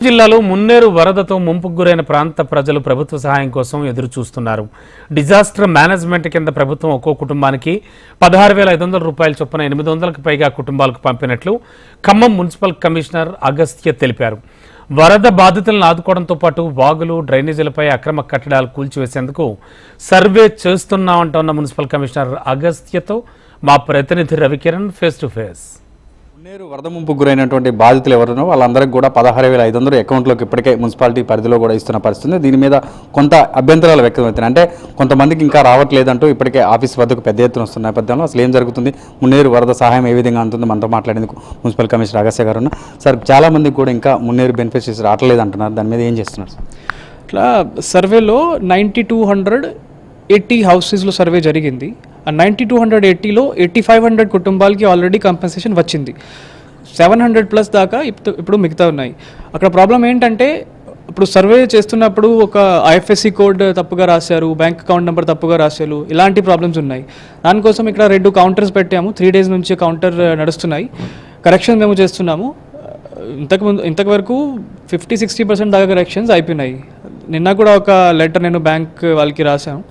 జిల్లాలో మున్నేరు వరదతో ముంపుకు గురైన ప్రాంత ప్రజలు ప్రభుత్వ సహాయం కోసం ఎదురు చూస్తున్నారు. డిజాస్టర్ మేనేజ్మెంట్ కింద ప్రభుత్వం ఒక్కో కుటుంబానికి 16,500 రూపాయల చొప్పున 800కు పైగా కుటుంబాలకు పంపినట్లు ఖమ్మం మున్సిపల్ కమిషనర్ అగస్త్య తెలిపారు. వరద బాధితులను ఆదుకోవడంతో పాటు వాగులు, డ్రైనేజీలపై అక్రమ కట్టడాలు కూల్చివేసేందుకు సర్వే చేస్తున్నామంటోన్న మున్సిపల్ కమిషనర్ అగస్త్యతో మా ప్రతినిధి Ravikiran face to face. Munneru వరద ముంపు గురైనటువంటి బాధితులు ఎవరునో వాళ్ళందరికీ కూడా 16,500 అకౌంట్లోకి ఇప్పటికే మున్సిపాలిటీ పరిధిలో కూడా ఇస్తున్న పరిస్థితి. దీని మీద కొంత అభ్యంతరాలు వ్యక్తమవుతున్నాయి. అంటే కొంతమందికి ఇంకా రావట్లేదంటూ ఇప్పటికే ఆఫీస్ వద్దకు పెద్ద ఎత్తున వస్తున్న నేపథ్యంలో అసలు ఏం జరుగుతుంది, మున్నేరు వరద సహాయం ఏ విధంగా అందుతుంది, మనతో మాట్లాడేందుకు మున్సిపల్ కమిషనర్ అగస్త్య గారు ఉన్నారు. సార్, చాలా మందికి కూడా ఇంకా మున్నేరు బెనిఫిషరీస్ రావట్లేదు అంటున్నారు. దాని మీద ఏం చేస్తున్నారు సార్? ఇట్లా సర్వేలో 9280 హౌసెస్లో సర్వే జరిగింది. ఆ 9280లో 8500 కుటుంబాలకి ఆల్రెడీ కంపెన్సేషన్ వచ్చింది. 700+ దాకా ఇప్పుడు మిగతా ఉన్నాయి. అక్కడ ప్రాబ్లం ఏంటంటే ఇప్పుడు సర్వే చేస్తున్నప్పుడు ఒక IFSC కోడ్ తప్పుగా రాశారు, బ్యాంక్ అకౌంట్ నెంబర్ తప్పుగా రాశారు, ఇలాంటి ప్రాబ్లమ్స్ ఉన్నాయి. దానికోసం ఇక్కడ 2 కౌంటర్స్ పెట్టాము. 3 days నుంచి కౌంటర్ నడుస్తున్నాయి. కరెక్షన్ మేము చేస్తున్నాము. ఇంతవరకు 50-60% దాకా కరెక్షన్స్ అయిపోయినాయి. నిన్న కూడా ఒక లెటర్ నేను బ్యాంక్ వాళ్ళకి రాశాను.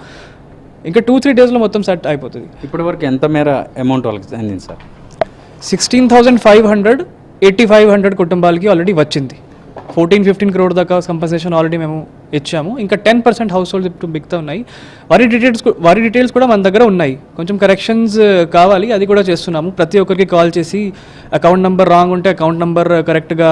ఇంకా 2-3 daysలో మొత్తం సెట్ అయిపోతుంది. ఇప్పటివరకు ఎంత మేర అమౌంట్ వాళ్ళకి అందింది సార్? 16,500 8,500 కుటుంబాలకి ఆల్రెడీ వచ్చింది. 14-15 crore దాకా కంపెన్సేషన్ ఆల్రెడీ మేము ఇచ్చాము. ఇంకా 10% హౌస్ హోల్డ్స్ ఇప్పుడు మిగతా ఉన్నాయి. వారి డీటెయిల్స్ కూడా మన దగ్గర ఉన్నాయి. కొంచెం కరెక్షన్స్ కావాలి, అది కూడా చేస్తున్నాము. ప్రతి ఒక్కరికి కాల్ చేసి అకౌంట్ నెంబర్ రాంగ్ ఉంటే అకౌంట్ నెంబర్ కరెక్ట్గా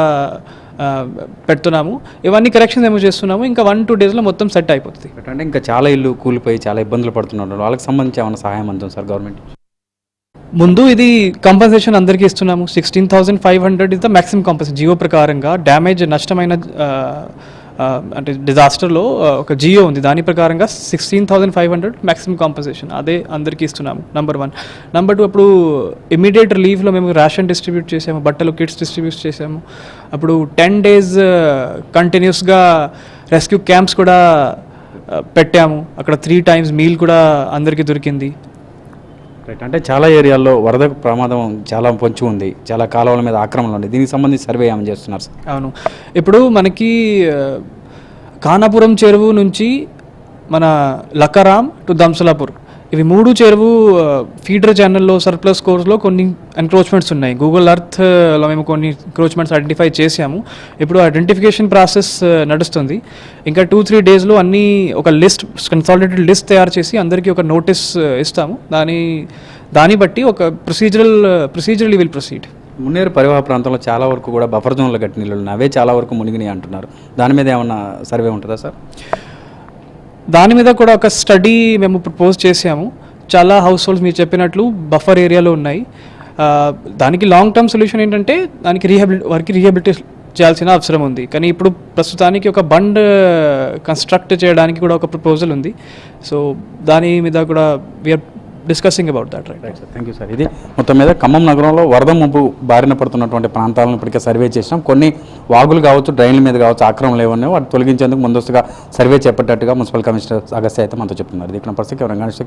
పెడుతున్నాము. ఇవన్నీ కరెక్షన్స్ ఏమో చేస్తున్నాము. ఇంకా 1-2 daysలో మొత్తం సెట్ అయిపోతుంది. అంటే ఇంకా చాలా ఇల్లు కూలిపోయి చాలా ఇబ్బందులు పడుతున్నారు. వాళ్ళకి సంబంధించి ఏమైనా సహాయం అందుతుంది సార్ గవర్నమెంట్? ముందు ఇది కంపెన్సేషన్ అందరికీ ఇస్తున్నాము. 16,500 ఇస్ ద మ్యాక్సిమం కంపెన్సేషన్. జియో ప్రకారంగా డ్యామేజ్ నష్టమైన అంటే డిజాస్టర్లో ఒక జియో ఉంది. దాని ప్రకారంగా 16,500 మ్యాక్సిమం కంపెన్సేషన్ అదే అందరికీ ఇస్తున్నాము. నెంబర్ 1. నెంబర్ 2, అప్పుడు ఇమీడియట్ రిలీఫ్లో మేము రేషన్ డిస్ట్రిబ్యూట్ చేసాము, బట్టలు, కిట్స్ డిస్ట్రిబ్యూట్ చేసాము. అప్పుడు 10 days కంటిన్యూస్గా రెస్క్యూ క్యాంప్స్ కూడా పెట్టాము. అక్కడ 3 times మీల్ కూడా అందరికీ దొరికింది. రైట్. అంటే చాలా ఏరియాల్లో వరద ప్రమాదం చాలా పొంచి ఉంది, చాలా కాలువల మీద ఆక్రమణలు ఉంది. దీనికి సంబంధించి సర్వే ఏమైనా చేస్తున్నారు సార్? అవును, ఇప్పుడు మనకి ఖానాపురం చెరువు నుంచి మన లక్కరాం టు దంసలాపూర్, ఇవి 3 చెరువు ఫీడర్ ఛానల్లో సర్ప్లస్ కోర్స్లో కొన్ని ఎన్క్రోచ్మెంట్స్ ఉన్నాయి. గూగుల్ ఎర్త్లో మేము కొన్ని ఎన్క్రోచ్మెంట్స్ ఐడెంటిఫై చేసాము. ఇప్పుడు ఐడెంటిఫికేషన్ ప్రాసెస్ నడుస్తుంది. ఇంకా 2-3 daysలో అన్నీ ఒక లిస్ట్, కన్సాలిడేటెడ్ లిస్ట్ తయారు చేసి అందరికీ ఒక నోటీస్ ఇస్తాము. దాన్ని బట్టి ఒక ప్రొసీజరల్ విల్ ప్రొసీడ్. మున్నేరు పరివాహ ప్రాంతంలో చాలా వరకు కూడా బఫర్ జోన్లో గట్టి నీళ్ళు ఉన్నాయి, అవే చాలా వరకు మునిగినాయి అంటున్నారు. దాని మీద ఏమన్నా సర్వే ఉంటుందా సార్? దాని మీద కూడా ఒక స్టడీ మేము ప్రపోజ్ చేసాము. చాలా హౌస్ హోల్డ్స్ మీరు చెప్పినట్లు బఫర్ ఏరియాలో ఉన్నాయి. దానికి లాంగ్ టర్మ్ సొల్యూషన్ ఏంటంటే దానికి రీహాబిలిటేషన్ చేయాల్సిన అవసరం ఉంది. కానీ ఇప్పుడు ప్రస్తుతానికి ఒక బండ్ కన్స్ట్రక్ట్ చేయడానికి కూడా ఒక ప్రపోజల్ ఉంది. సో దాని మీద కూడా we're discussing about that. Right sir, thank you sir. ఇది మొత్తం మీద ఖమ్మం నగరంలో వరద ముంపు బారిన పడుతున్నటువంటి ప్రాంతాలను ఇప్పటికే సర్వే చేసినాం. కొన్ని వాగులు కావచ్చు, డ్రైన్ల మీద కావచ్చు, ఆక్రమణలు ఏమన్నా వాటి తొలగించేందుకు ముందస్తుగా సర్వే చేపట్టట్టుగా మున్సిపల్ కమిషనర్ అగస్త్య అయితే మనతో చెప్తున్నారు. ఇక్కడ పరిస్థితి రంగానేశ్వర